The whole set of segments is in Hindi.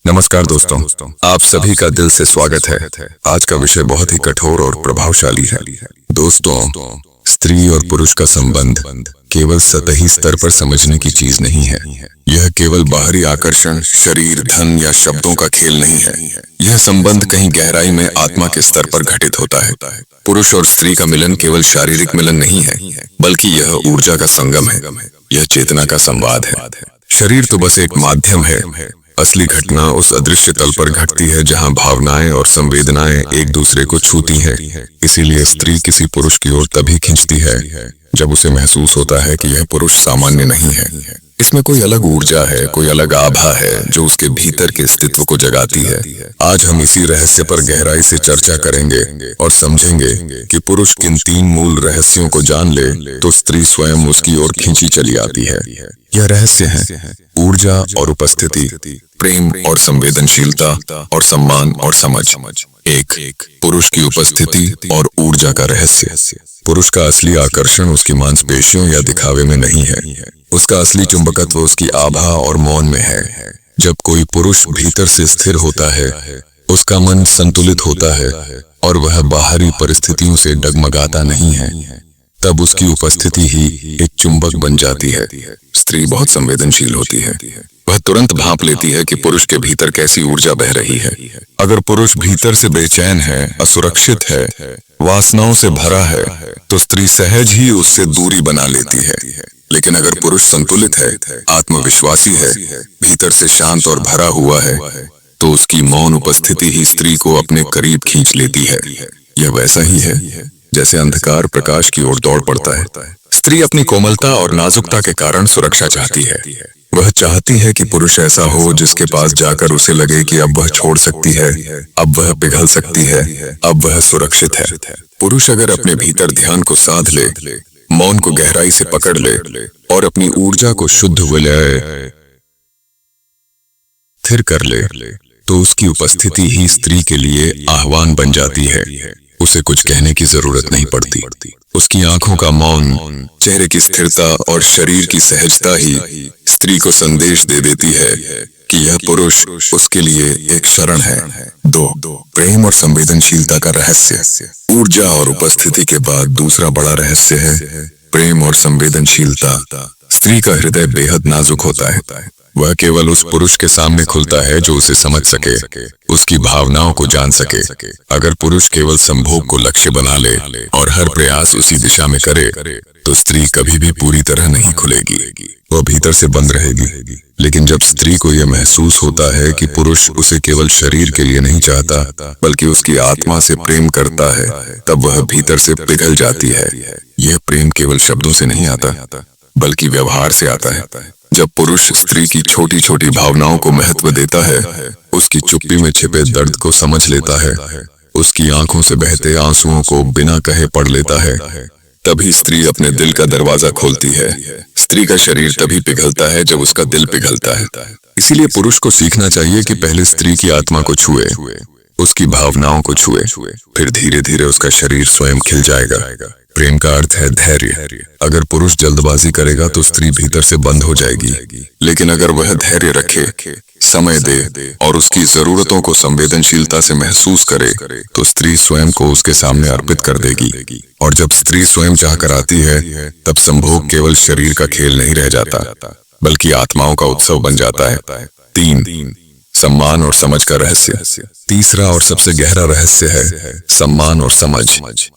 नमस्कार दोस्तों, आप सभी का दिल से स्वागत है। आज का विषय बहुत ही कठोर और प्रभावशाली है। दोस्तों, स्त्री और पुरुष का संबंध केवल सतही स्तर पर समझने की चीज नहीं है। यह केवल बाहरी आकर्षण, शरीर, धन या शब्दों का खेल नहीं है। यह संबंध कहीं गहराई में आत्मा के स्तर पर घटित होता है। पुरुष और स्त्री का मिलन केवल शारीरिक मिलन नहीं है, बल्कि यह ऊर्जा का संगम है। यह चेतना का संवाद है। शरीर तो बस एक माध्यम है। असली घटना उस अदृश्य तल पर घटती है जहां भावनाएं और संवेदनाएं एक दूसरे को छूती हैं। इसीलिए स्त्री किसी पुरुष की ओर तभी खींचती है जब उसे महसूस होता है कि यह पुरुष सामान्य नहीं है। इसमें कोई अलग ऊर्जा है, कोई अलग आभा है जो उसके भीतर के अस्तित्व को जगाती है। आज हम इसी रहस्य पर गहराई से चर्चा करेंगे और समझेंगे कि पुरुष किन 3 मूल रहस्यों को जान ले तो स्त्री स्वयं उसकी ओर खींची चली आती है। यह रहस्य है ऊर्जा और उपस्थिति, प्रेम और संवेदनशीलता, और सम्मान और समझ। 1. पुरुष की उपस्थिति और ऊर्जा का रहस्य। पुरुष का असली आकर्षण उसकी मांसपेशियों या दिखावे में नहीं है। उसका असली चुंबकत्व उसकी आभा और मौन में है। जब कोई पुरुष भीतर से स्थिर होता है, उसका मन संतुलित होता है और वह बाहरी परिस्थितियों से डगमगाता नहीं है, तब उसकी उपस्थिति ही एक चुंबक बन जाती है। स्त्री बहुत संवेदनशील होती है। वह तुरंत भांप लेती है कि पुरुष के भीतर कैसी ऊर्जा बह रही है। अगर पुरुष भीतर से बेचैन है, असुरक्षित है, वासनाओं से भरा है, तो स्त्री सहज ही उससे दूरी बना लेती है। लेकिन अगर पुरुष संतुलित है, आत्मविश्वासी है, भीतर से शांत और भरा हुआ है, तो उसकी मौन उपस्थिति ही स्त्री को अपने करीब खींच लेती है। यह वैसा ही है जैसे अंधकार प्रकाश की ओर दौड़ पड़ता है। स्त्री अपनी कोमलता और नाजुकता के कारण सुरक्षा चाहती है। वह चाहती है कि पुरुष ऐसा हो जिसके पास जाकर उसे लगे कि अब वह छोड़ सकती है, अब वह पिघल सकती है, अब वह सुरक्षित है। पुरुष अगर अपने भीतर ध्यान को साध ले, मौन को गहराई से पकड़ ले और अपनी ऊर्जा को शुद्ध विलय स्थिर कर ले, तो उसकी उपस्थिति ही स्त्री के लिए आह्वान बन जाती है। उसे कुछ कहने की जरूरत नहीं पड़ती। उसकी आंखों का मौन, चेहरे की स्थिरता और शरीर की सहजता ही स्त्री को संदेश दे देती है कि यह पुरुष उसके लिए एक शरण है। 2. प्रेम और संवेदनशीलता का रहस्य। ऊर्जा और उपस्थिति के बाद दूसरा बड़ा रहस्य है प्रेम और संवेदनशीलता। स्त्री का हृदय बेहद नाजुक होता है। वह केवल उस पुरुष के सामने खुलता है जो उसे समझ सके, उसकी भावनाओं को जान सके। अगर पुरुष केवल संभोग को लक्ष्य बना ले और हर प्रयास उसी दिशा में करे, तो स्त्री कभी भी पूरी तरह नहीं खुलेगी। वह भीतर से बंद रहेगी। लेकिन जब स्त्री को यह महसूस होता है कि पुरुष उसे केवल शरीर के लिए नहीं चाहता, बल्कि उसकी आत्मा से प्रेम करता है, तब वह भीतर से पिघल जाती है। यह प्रेम केवल शब्दों से नहीं आता, बल्कि व्यवहार से आता है। जब पुरुष स्त्री की छोटी छोटी भावनाओं को महत्व देता है, उसकी चुप्पी में छिपे दर्द को समझ लेता है, उसकी आंखों से बहते आंसुओं को बिना कहे पढ़ लेता है, तभी स्त्री अपने दिल का दरवाजा खोलती है। स्त्री का शरीर तभी पिघलता है जब उसका दिल पिघलता है। इसीलिए पुरुष को सीखना चाहिए कि पहले स्त्री की आत्मा को छुए, उसकी भावनाओं को छुए, फिर धीरे धीरे उसका शरीर स्वयं खिल जाएगा। प्रेम का अर्थ है धैर्य। अगर पुरुष जल्दबाजी करेगा तो स्त्री भीतर से बंद हो जाएगी। लेकिन अगर वह धैर्य रखे, समय दे और उसकी जरूरतों को संवेदनशीलता से महसूस करे, तो स्त्री स्वयं को उसके सामने अर्पित कर देगी। और जब स्त्री स्वयं चाहकर आती है, तब संभोग केवल शरीर का खेल नहीं रह जाता, बल्कि आत्माओं का उत्सव बन जाता है। 3. सम्मान और समझ का रहस्य। तीसरा और सबसे गहरा रहस्य है सम्मान और समझ।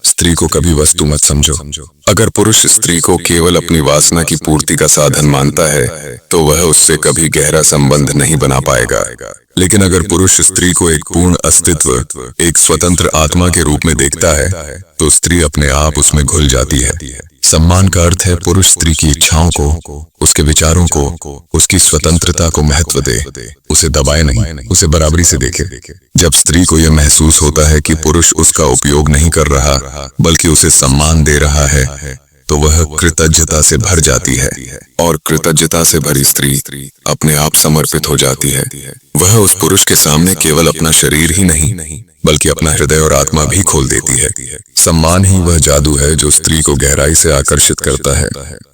स्त्री को कभी वस्तु मत समझो। अगर पुरुष स्त्री को केवल अपनी वासना की पूर्ति का साधन मानता है, तो वह उससे कभी गहरा संबंध नहीं बना पाएगा। लेकिन अगर पुरुष स्त्री को एक पूर्ण अस्तित्व, एक स्वतंत्र आत्मा के रूप में देखता है, तो स्त्री अपने आप उसमें घुल जाती है। सम्मान का अर्थ है पुरुष स्त्री की इच्छाओं को, उसके विचारों को, उसकी स्वतंत्रता को महत्व दे, उसे दबाए नहीं, उसे बराबरी से देखे। जब स्त्री को यह महसूस होता है कि पुरुष उसका उपयोग नहीं कर रहा, बल्कि उसे सम्मान दे रहा है, तो वह कृतज्ञता से भर जाती है। और कृतज्ञता से भरी स्त्री अपने आप समर्पित हो जाती है। वह उस पुरुष के सामने केवल अपना शरीर ही नहीं, बल्कि अपना हृदय और आत्मा भी खोल देती है। सम्मान ही वह जादू है जो स्त्री को गहराई से आकर्षित करता है।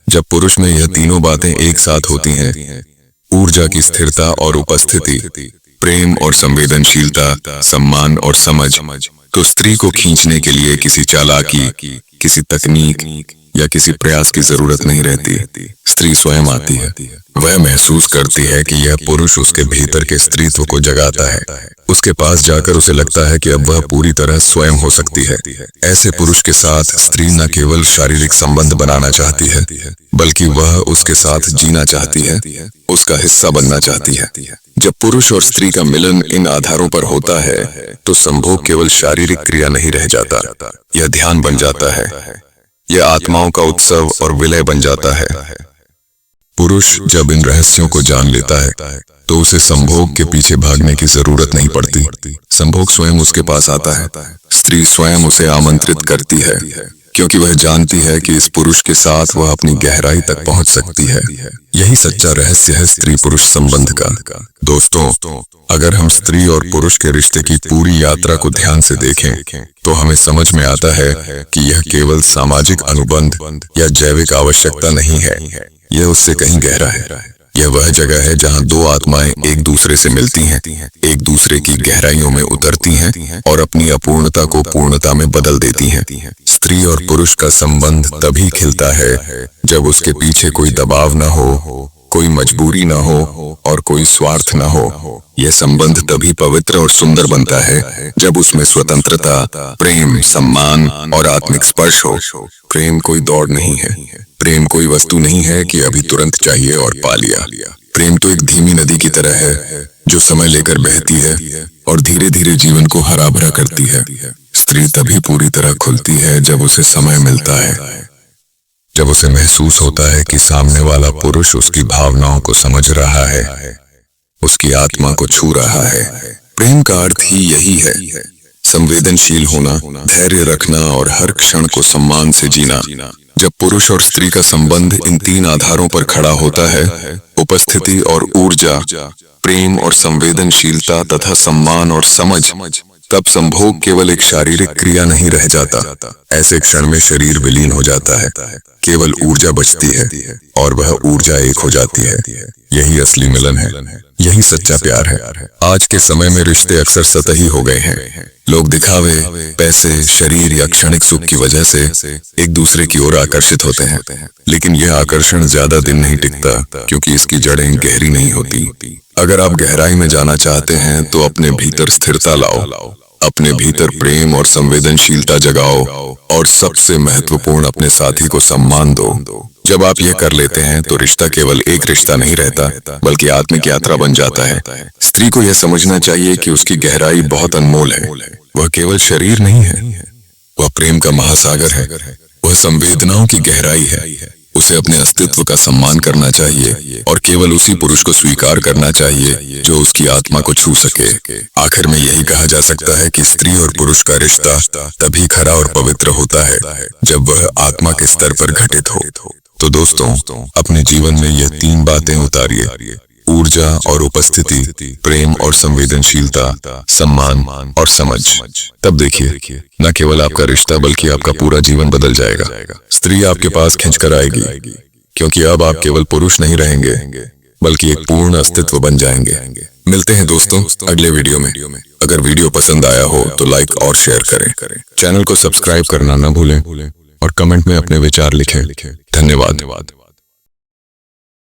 जब पुरुष में यह तीनों बातें एक साथ होती हैं, ऊर्जा की स्थिरता और उपस्थिति, प्रेम और संवेदनशीलता, सम्मान और समझ, तो स्त्री को खींचने के लिए किसी चालाकी, किसी तकनीक या किसी प्रयास की जरूरत नहीं रहती। स्त्री स्वयं आती है। वह महसूस करती है कि यह पुरुष उसके भीतर के स्त्रीत्व को जगाता है। उसके पास जाकर उसे लगता है कि अब वह पूरी तरह स्वयं हो सकती है। ऐसे पुरुष के साथ स्त्री न केवल शारीरिक संबंध बनाना चाहती है, बल्कि वह उसके साथ जीना चाहती है, उसका हिस्सा बनना चाहती है। जब पुरुष और स्त्री का मिलन इन आधारों पर होता है, तो संभोग केवल शारीरिक क्रिया नहीं रह जाता, यह ध्यान बन जाता है, यह आत्माओं का उत्सव और विलय बन जाता है। पुरुष जब इन रहस्यों को जान लेता है, तो उसे संभोग के पीछे भागने की जरूरत नहीं पड़ती। संभोग स्वयं उसके पास आता है। स्त्री स्वयं उसे आमंत्रित करती है, क्योंकि वह जानती है कि इस पुरुष के साथ वह अपनी गहराई तक पहुंच सकती है। यही सच्चा रहस्य है स्त्री पुरुष संबंध का। दोस्तों, अगर हम स्त्री और पुरुष के रिश्ते की पूरी यात्रा को ध्यान से देखें, तो हमें समझ में आता है कि यह केवल सामाजिक अनुबंध या जैविक आवश्यकता नहीं है, यह उससे कहीं गहरा है। यह वह जगह है जहां दो आत्माएं एक दूसरे से मिलती हैं, एक दूसरे की गहराइयों में उतरती हैं और अपनी अपूर्णता को पूर्णता में बदल देती हैं। स्त्री और पुरुष का संबंध तभी खिलता है जब उसके पीछे कोई दबाव न हो, कोई मजबूरी न हो और कोई स्वार्थ न हो। यह संबंध तभी पवित्र और सुंदर बनता है जब उसमें स्वतंत्रता, प्रेम, सम्मान और आत्मिक स्पर्श हो। प्रेम कोई दौड़ नहीं है, प्रेम कोई वस्तु नहीं है कि अभी तुरंत चाहिए और पा लिया। प्रेम तो एक धीमी नदी की तरह है जो समय लेकर बहती है और धीरे धीरे जीवन को हरा भरा करती है। स्त्री तभी पूरी तरह खुलती है जब उसे समय मिलता है, जब उसे महसूस होता है कि सामने वाला पुरुष उसकी भावनाओं को समझ रहा है, उसकी आत्मा को छू रहा है। प्रेम का अर्थ ही यही है, संवेदनशील होना, धैर्य रखना और हर क्षण को सम्मान से जीना। जब पुरुष और स्त्री का संबंध इन तीन आधारों पर खड़ा होता है, उपस्थिति और ऊर्जा, प्रेम और संवेदनशीलता तथा सम्मान और समझ, तब संभोग केवल एक शारीरिक क्रिया नहीं रह जाता। ऐसे क्षण में शरीर विलीन हो जाता है, केवल ऊर्जा बचती है और वह ऊर्जा एक हो जाती है। यही असली मिलन है, यही सच्चा प्यार है। आज के समय में रिश्ते अक्सर सतही हो गए हैं। लोग दिखावे, पैसे, शरीर या क्षणिक सुख की वजह से एक दूसरे की ओर आकर्षित होते हैं, लेकिन यह आकर्षण ज्यादा दिन नहीं टिकता, क्योंकि इसकी जड़ें गहरी नहीं होती। अगर आप गहराई में जाना चाहते हैं तो अपने भीतर स्थिरता लाओ, अपने भीतर प्रेम और संवेदनशीलता जगाओ और सबसे महत्वपूर्ण अपने साथी को सम्मान दो। जब आप यह कर लेते हैं तो रिश्ता केवल एक रिश्ता नहीं रहता, बल्कि आत्मिक यात्रा बन जाता है। स्त्री को यह समझना चाहिए कि उसकी गहराई बहुत अनमोल है। वह केवल शरीर नहीं है, वह प्रेम का महासागर है, वह संवेदनाओं की गहराई है। उसे अपने अस्तित्व का सम्मान करना चाहिए और केवल उसी पुरुष को स्वीकार करना चाहिए जो उसकी आत्मा को छू सके। आखिर में यही कहा जा सकता है कि स्त्री और पुरुष का रिश्ता तभी खरा और पवित्र होता है जब वह आत्मा के स्तर पर घटित हो। तो दोस्तों, अपने जीवन में यह तीन बातें उतारिए, ऊर्जा और उपस्थिति, प्रेम और संवेदनशीलता, सम्मान और समझ। तब देखिए, न केवल आपका रिश्ता बल्कि आपका पूरा जीवन बदल जाएगा। स्त्री आपके पास खींचकर आएगी, क्योंकि अब आप केवल पुरुष नहीं रहेंगे, बल्कि एक पूर्ण अस्तित्व बन जाएंगे। मिलते हैं दोस्तों अगले वीडियो में। अगर वीडियो पसंद आया हो तो लाइक और शेयर करें, चैनल को सब्सक्राइब करना न भूलें और कमेंट में अपने विचार लिखें। धन्यवाद।